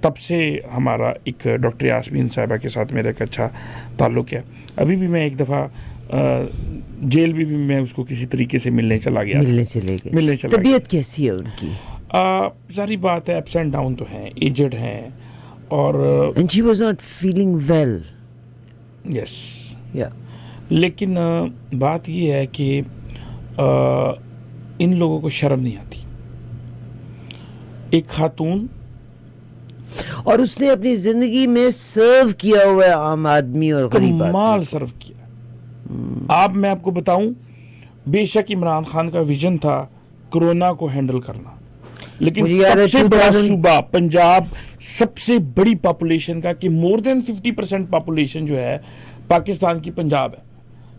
تب سے ہمارا ایک ڈاکٹر یاسمین صاحبہ کے ساتھ میرا ایک اچھا تعلق ہے. ابھی بھی میں ایک دفعہ جیل بھی میں اس کو کسی طریقے سے ملنے چلا گیا. ملنے چلے گئے. طبیعت کیسی ہے ان کی؟ ظاہری بات ہے اپس اینڈ ڈاؤن تو ہیں, ایجڈ ہیں, اور and she was not feeling well. Yes yeah. لیکن بات یہ ہے کہ ان لوگوں کو شرم نہیں آتی. ایک خاتون, اور اس نے اپنی زندگی میں سرو کیا ہوا ہے عام آدمی اور غریب کمال آدمی. سرو کیا. میں آپ کو بتاؤں, بے شک عمران خان کا ویژن تھا کرونا کو ہینڈل کرنا, لیکن سب سے بڑا صوبہ پنجاب, سب سے بڑی پاپولیشن کا, کہ مور دین 50% پاپولیشن جو ہے پاکستان کی پنجاب ہے,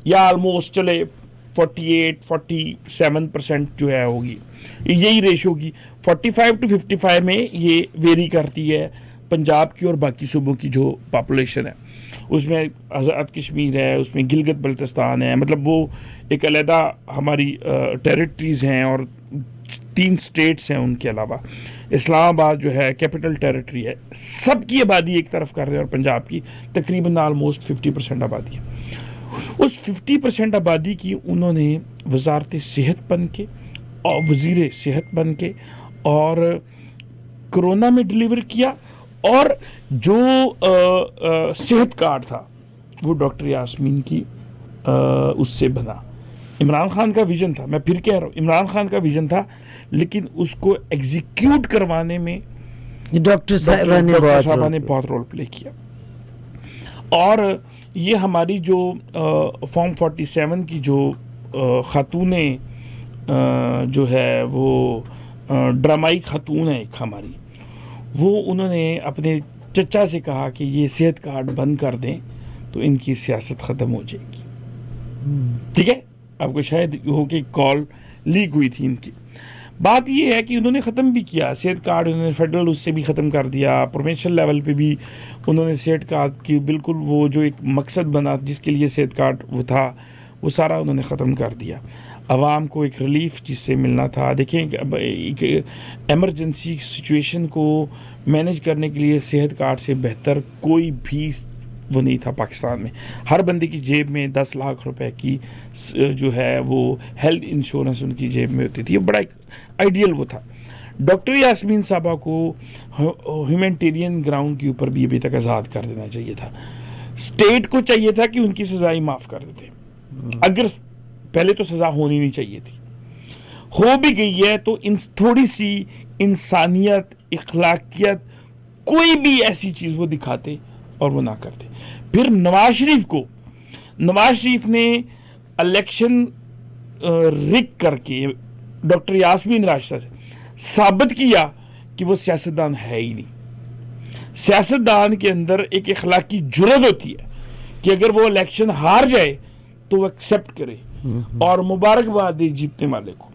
یا آلموسٹ چلے 48-47% جو ہے ہوگی, یہی ریشو ہوگی. 45 to 55 میں یہ ویری کرتی ہے پنجاب کی اور باقی صوبوں کی جو پاپولیشن ہے. اس میں آزاد کشمیر ہے, اس میں گلگت بلتستان ہے, مطلب وہ ایک علیحدہ ہماری ٹیریٹریز ہیں, اور 3 اسٹیٹس ہیں ان کے علاوہ. اسلام آباد جو ہے کیپٹل ٹیریٹری ہے, سب کی آبادی ایک طرف کر رہے ہیں, اور پنجاب کی تقریباً آلموسٹ 50% آبادی ہے. اس 50% آبادی کی انہوں نے وزارت صحت بن کے اور وزیر صحت بن کے اور کرونا میں ڈیلیور کیا, اور جو صحت کارڈ تھا وہ ڈاکٹر یاسمین کی اس سے بنا. عمران خان کا ویژن تھا, میں پھر کہہ رہا ہوں, عمران خان کا ویژن تھا, لیکن اس کو ایگزیکیوٹ کروانے میں ڈاکٹر صاحبہ نے بہت رول پلے کیا. اور یہ ہماری جو فارم 47 کی جو خاتونیں جو ہے وہ ڈرامائی خاتون ہے ایک ہماری, وہ انہوں نے اپنے چچا سے کہا کہ یہ صحت کارڈ بند کر دیں تو ان کی سیاست ختم ہو جائے گی. ٹھیک ہے, آپ کو شاید ہو کہ کال لیک ہوئی تھی ان کی. بات یہ ہے کہ انہوں نے ختم بھی کیا صحت کارڈ, انہوں نے فیڈرل اس سے بھی ختم کر دیا, پروونشل لیول پہ بھی انہوں نے صحت کارڈ کی بالکل وہ جو ایک مقصد بنا جس کے لیے صحت کارڈ وہ تھا وہ سارا انہوں نے ختم کر دیا. عوام کو ایک ریلیف جس سے ملنا تھا. دیکھیں ایک ایمرجنسی سچویشن کو مینیج کرنے کے لیے صحت کارڈ سے بہتر کوئی بھی وہ نہیں تھا پاکستان میں. ہر بندے کی جیب میں 10 لاکھ روپے کی جو ہے وہ ہیلتھ انشورنس ان کی جیب میں ہوتی تھی. بڑا ایک آئیڈیل وہ تھا. ڈاکٹر یاسمین صاحبہ کو ہیومینٹیرین گراؤنڈ کے اوپر بھی ابھی تک آزاد کر دینا چاہیے تھا. اسٹیٹ کو چاہیے تھا کہ ان کی سزائیں معاف کر دیتے, اگر پہلے تو سزا ہونی نہیں چاہیے تھی. ہو بھی گئی ہے تو تھوڑی سی انسانیت, اخلاقیت, کوئی بھی ایسی چیز وہ دکھاتے اور وہ نہ کرتے. پھر نواز شریف نے الیکشن رک کر کے ڈاکٹر یاسمین راشدہ سے ثابت کیا کہ وہ سیاستدان ہے ہی نہیں. سیاستدان کے اندر ایک اخلاقی جرأت ہوتی ہے کہ اگر وہ الیکشن ہار جائے تو وہ ایکسیپٹ کرے اور مبارکباد دے جیتنے والے کو.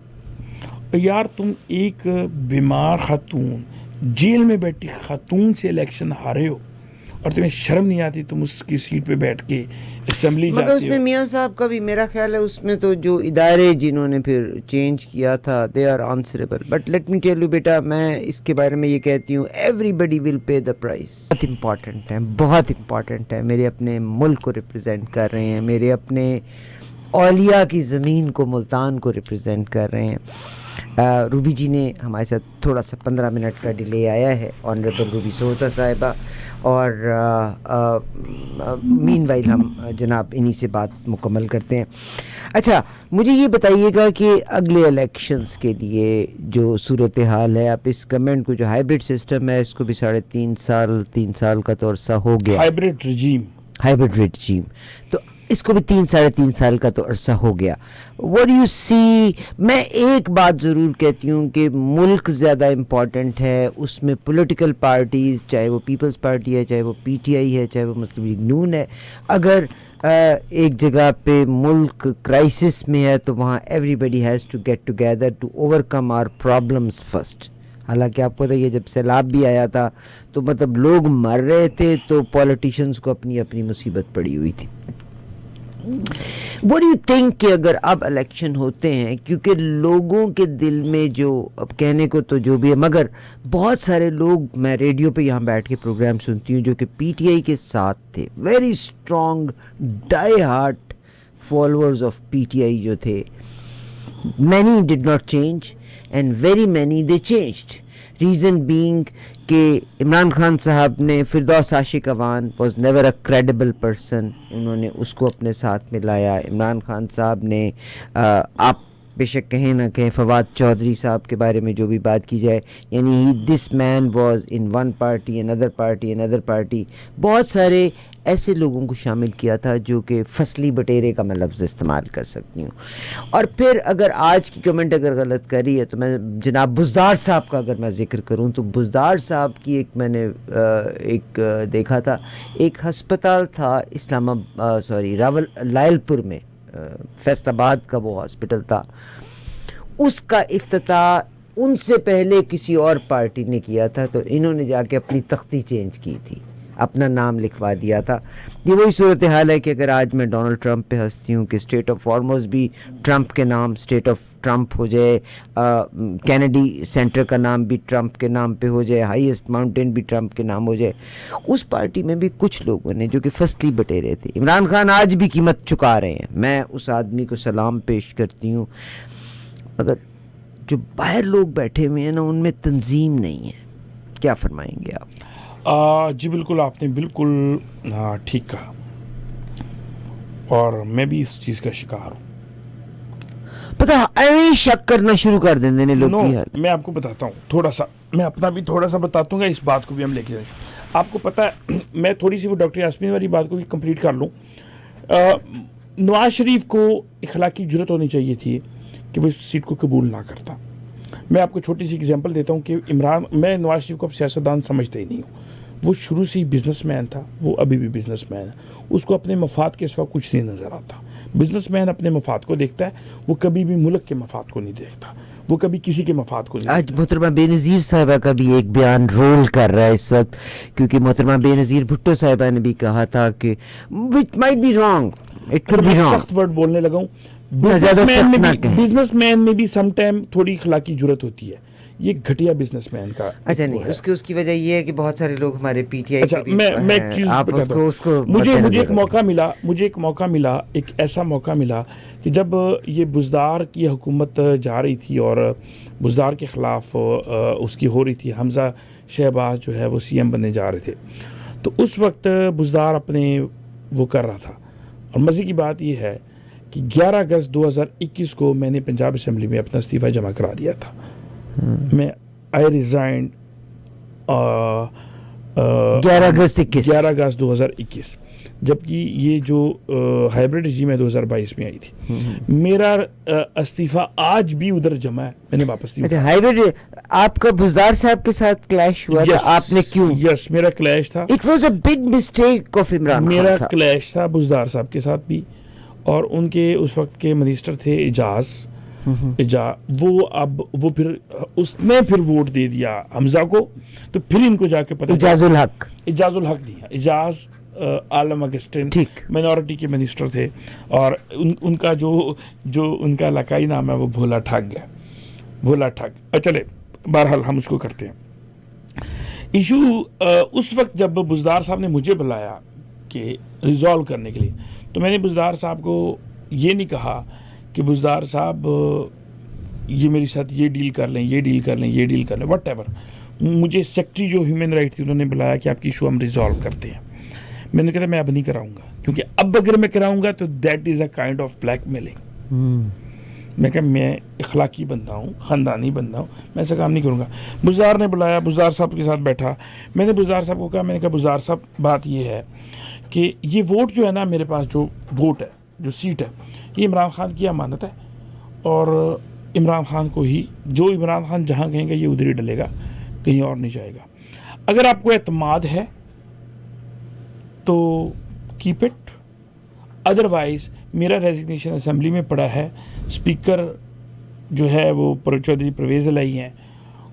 یار تم ایک بیمار خاتون, جیل میں بیٹھی خاتون سے الیکشن ہارے ہو اور تمہیں شرم نہیں آتی, تم اس کی سیٹ پہ بیٹھ کے اسمبلی جاتے ہو. مگر اس میں میاں صاحب کا بھی میرا خیال ہے, اس میں تو جو ادارے جنہوں نے پھر چینج کیا تھا they are answerable. But let me tell you بیٹا, میں اس کے بارے میں یہ کہتی ہوں everybody will pay the prize. بہت امپورٹنٹ ہے, بہت امپورٹنٹ ہے. میرے اپنے ملک کو ریپرزینٹ کر رہے ہیں, میرے اپنے اولیاء کی زمین کو, ملتان کو ریپرزینٹ کر رہے ہیں. روبی جی نے ہمارے ساتھ تھوڑا سا 15 منٹ کا ڈیلے آیا ہے, آنریبل روبی سہوتا صاحبہ, اور مین وائل ہم جناب انہی سے بات مکمل کرتے ہیں. اچھا مجھے یہ بتائیے گا کہ اگلے الیکشنز کے لیے جو صورتحال ہے, آپ اس گورنمنٹ کو جو ہائیبرڈ سسٹم ہے اس کو بھی 3.5 سال کا تو عرصہ ہو گیا, ہائیبرڈ رجیم, تو اس کو بھی 3.5 سال کا تو عرصہ ہو گیا. what do you see؟ میں ایک بات ضرور کہتی ہوں کہ ملک زیادہ امپورٹنٹ ہے, اس میں پولیٹیکل پارٹیز, چاہے وہ پیپلز پارٹی ہے, چاہے وہ پی ٹی آئی ہے, چاہے وہ مسلم لیگ نون ہے, اگر ایک جگہ پہ ملک کرائسس میں ہے تو وہاں everybody has to get together to overcome our problems first. حالانکہ آپ کو پتہ ہے جب سیلاب بھی آیا تھا تو مطلب لوگ مر رہے تھے تو پولیٹیشنز کو اپنی اپنی مصیبت پڑی ہوئی تھی. What do you think کہ اگر اب الیکشن ہوتے ہیں, کیونکہ لوگوں کے دل میں جو اب کہنے کو تو جو بھی ہے, مگر بہت سارے لوگ, میں ریڈیو پہ یہاں بیٹھ کے پروگرام سنتی ہوں جو کہ پی ٹی آئی کے ساتھ تھے, very strong dye heart followers of P T I جو تھے, many did not change and very many they changed. Reason being کہ عمران خان صاحب نے, Firdous Ashiq Awan was never a credible person, انہوں نے اس کو اپنے ساتھ میں لایا. عمران خان صاحب نے, آپ بے شک کہیں نہ کہیں فواد چودھری صاحب کے بارے میں جو بھی بات کی جائے, یعنی this man was in one party اندر پارٹی اندر پارٹی, بہت سارے ایسے لوگوں کو شامل کیا تھا جو کہ فصلی بٹیرے کا میں لفظ استعمال کر سکتی ہوں. اور پھر اگر آج کی کمنٹ اگر غلط کری ہے تو میں جناب بزدار صاحب کا اگر میں ذکر کروں تو بزدار صاحب کی ایک میں نے ایک دیکھا تھا, ایک ہسپتال تھا راول لائل پور میں, فیصل آباد کا وہ ہاسپٹل تھا, اس کا افتتاح ان سے پہلے کسی اور پارٹی نے کیا تھا, تو انہوں نے جا کے اپنی تختی چینج کی تھی, اپنا نام لکھوا دیا تھا. یہ وہی صورتحال ہے کہ اگر آج میں ڈونلڈ ٹرمپ پہ ہنستی ہوں کہ اسٹیٹ آف ہارموز بھی ٹرمپ کے نام اسٹیٹ آف ٹرمپ ہو جائے, کینیڈی سینٹر کا نام بھی ٹرمپ کے نام پہ ہو جائے, ہائیسٹ ماؤنٹین بھی ٹرمپ کے نام ہو جائے, اس پارٹی میں بھی کچھ لوگوں نے جو کہ فصلی بٹیرے تھے. عمران خان آج بھی قیمت چکا رہے ہیں, میں اس آدمی کو سلام پیش کرتی ہوں, مگر جو باہر لوگ بیٹھے ہوئے ہیں نا, ان میں تنظیم نہیں ہے. کیا فرمائیں گے آپ؟ جی بالکل, آپ نے بالکل ٹھیک کہا, اور میں بھی اس چیز کا شکار ہوں. پتہ ایویں شک کرنا شروع کر دیں نے لوگ کی حال. میں آپ کو بتاتا ہوں تھوڑا سا, میں اپنا بھی تھوڑا سا بتاتا ہوں گا, اس بات کو بھی ہم لے کے جائیں. آپ کو پتہ ہے, میں تھوڑی سی وہ ڈاکٹر یاسمین والی بات کو بھی کمپلیٹ کر لوں. نواز شریف کو اخلاقی جرت ہونی چاہیے تھی کہ وہ اس سیٹ کو قبول نہ کرتا. میں آپ کو چھوٹی سی اگزامپل دیتا ہوں کہ میں نواز شریف کو اب سیاستدان سمجھتا ہی نہیں ہوں. وہ شروع سے ہی بزنس مین تھا, وہ ابھی بھی بزنس مین ہے, اس کو اپنے مفاد کے سوا کچھ نہیں نظر آتا. بزنس مین اپنے مفاد کو دیکھتا ہے, وہ کبھی بھی ملک کے مفاد کو نہیں دیکھتا, وہ کبھی کسی کے مفاد کو نہیں دیکھتا. آج محترمہ بے نظیر صاحبہ کا بھی ایک بیان رول کر رہا ہے اس وقت, کیونکہ محترمہ بے نظیر بھٹو صاحبہ نے بھی کہا تھا کہ which might be wrong, it could be wrong. سخت ورڈ بولنے لگا ہوں. بزنس مین میں بھی سم ٹائم تھوڑی اخلاقی جرت ہوتی ہے, یہ گھٹیا بزنس مین کا. اچھا نہیں, اس کی وجہ یہ ہے کہ بہت سارے لوگ ہمارے پی ٹی آئی. اچھا میں ایک چیز بتاتا ہوں, مجھے ایک موقع ملا, ایک ایسا موقع ملا کہ جب یہ بزدار کی حکومت جا رہی تھی اور بزدار کے خلاف اس کی ہو رہی تھی, حمزہ شہباز جو ہے وہ سی ایم بننے جا رہے تھے, تو اس وقت بزدار اپنے وہ کر رہا تھا. اور مزے کی بات یہ ہے کہ 11 اگست 2021 کو میں نے پنجاب اسمبلی میں اپنا استعفیٰ جمع کرا دیا تھا. میں آئی ریزائنڈ 11 اگست 2021, جبکہ یہ جو ہائیبرڈ رجیم ہے 2022 میں آئی تھی. میرا استعفیٰ آج بھی ادھر جمع ہے, میں نے واپس دیا. اچھا, ہائیبرڈ آپ کا بزدار صاحب کے ساتھ کلیش ہوا تھا, آپ نے کیوں؟ یس, میرا کلیش تھا. It was a big mistake of Imran Khan. میرا کلیش تھا بزدار صاحب کے ساتھ بھی, اور ان کے اس وقت کے منسٹر تھے اعجاز, وہ پھر اس نے پھر ووٹ دے دیا حمزہ کو, تو پھر ان کو جا کے پتہ اعجاز الحق دیا. اعجاز عالم اگسٹن مائنورٹی کے منسٹر تھے, اور ان کا جو ان کا علاقائی نام ہے وہ بھولا ٹھگ ہے, بھولا ٹھگ. چلے بہرحال ہم اس کو کرتے ہیں. ایشو اس وقت جب بزدار صاحب نے مجھے بلایا کہ ریزالو کرنے کے لیے, تو میں نے بزدار صاحب کو یہ نہیں کہا کہ بزدار صاحب یہ میرے ساتھ یہ ڈیل کر لیں وٹ ایور. مجھے سیکٹری جو ہیومن رائٹ تھی انہوں نے بلایا کہ آپ کی ایشو ہم ریزالو کرتے ہیں. میں نے کہا میں اب نہیں کراؤں گا, کیونکہ اب اگر میں کراؤں گا تو that is a kind of black mailing. میں کہا میں اخلاقی بندہ ہوں, خاندانی بندہ ہوں, میں ایسا کام نہیں کروں گا. بزدار نے بلایا, بزدار صاحب کے ساتھ بیٹھا, میں نے بزدار صاحب کو کہا, میں نے کہا بزدار صاحب بات یہ ہے کہ یہ ووٹ جو ہے نا, میرے پاس جو ووٹ ہے, جو سیٹ ہے, یہ عمران خان کی امانت ہے, اور عمران خان کو ہی, جو عمران خان جہاں کہیں گے یہ ادھر ہی ڈلے گا, کہیں اور نہیں جائے گا. اگر آپ کو اعتماد ہے تو کیپ اٹ, ادروائز میرا ریزگنیشن اسمبلی میں پڑا ہے. اسپیکر جو ہے وہ چودھری پرویز الہی ہیں,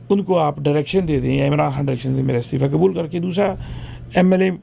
ان کو آپ ڈائریکشن دے دیں, یا عمران خان ڈائریکشن دیں, میرا استعفیٰ قبول کر کے دوسرا MLA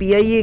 PIA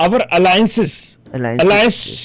our alliance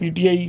PTI